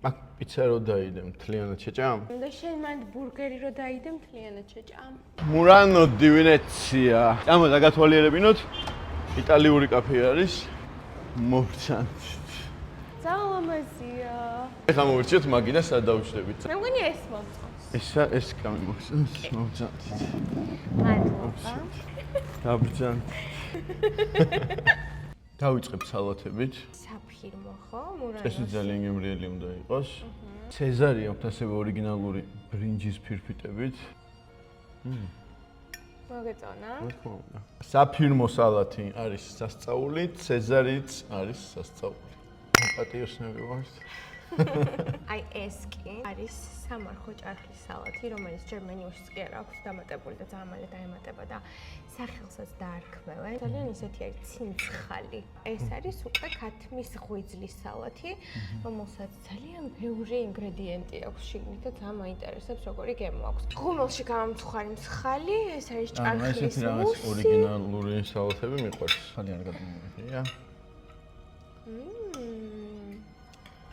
აქ პიცა რო დაიდე, მთლიანად შეჭამ? და შენ მანდ ბურგერი რო დაიდე, მთლიანად შეჭამ. Murano di Venezia. Amo დაგათვალიერებინოთ. იტალიური კაფე არის. მოვცანთ. ძალამაზია. ეხლა მოვირჩიოთ მაგინა სად დავუშვებით. მე მგონი ეს მომწონს. ეს კამი მოვცანთ. მოვცანთ. მადლობა. დაბრძანთ. დავიწყებ სალათებით. საფირმო ხო? მურანოს. ეს ძალიან გემრიელი უნდა იყოს. ცეზარი აქვს ასევე ორიგინალური ბრინჯის ფირფიტებით. მოგეწონა. რა თქმა უნდა. საფირმო სალათი არის სასწაული, ცეზარიც არის სასწაული. პატიოსნები ვართ. აი ეს კი არის სამარხო ჭარხლის სალათი, რომელიც ჯერ მენიუშიც კი არ აქვს დამატებული და ძალიან მალე დაემატება და სახელსაც დაარქმევენ. ძალიან ისეთი არის ცინცხალი. ეს არის უკვე ქათმის ღვიძლის სალათი, რომელსაც ძალიან ბევრი ინგრედიენტი აქვს შიგნით და ძალიან მაინტერესებს როგორი გემო აქვს. ღუმელში გამომცხარი მსხალი, ეს არის ჭარხლის მუსი. ორიგინალური სალათები მიყვარს. ძალიან გადამოიღია.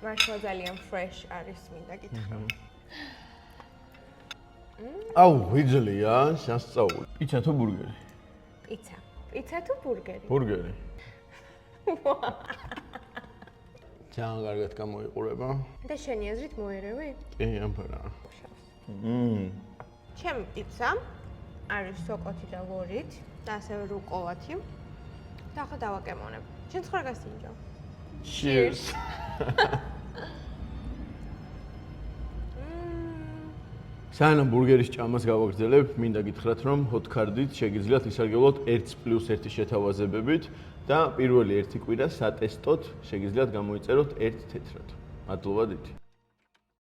მართლა ძალიან fresh არის, მინდა გითხრა. აუ, ღვიძლია, სასწაული. პიცა თუ ბურგერი? პიცა. პიცა თუ ბურგერი? ბურგერი. ძალიან კარგად გამოიყურება. და შენი აზრით მოერევი? კი, ამფარა. ჩემი პიცა არის სოკოთი და ლორით და ასევე რუკოლათი. და ახლა დავაკემონებ. შენ სხვა გასინჯო. Cheers. სანამ ბურგერის ჭამას გავაგრძელებ, მინდა გითხრათ, რომ ჰოთქარდით შეგიძლიათ ისარგებლოთ 1+1 შეთავაზებებით და პირველი ერთი კვირა სატესტოდ შეგიძლიათ გამოიწეროთ 1 თეთრად. მადლობა დიდი.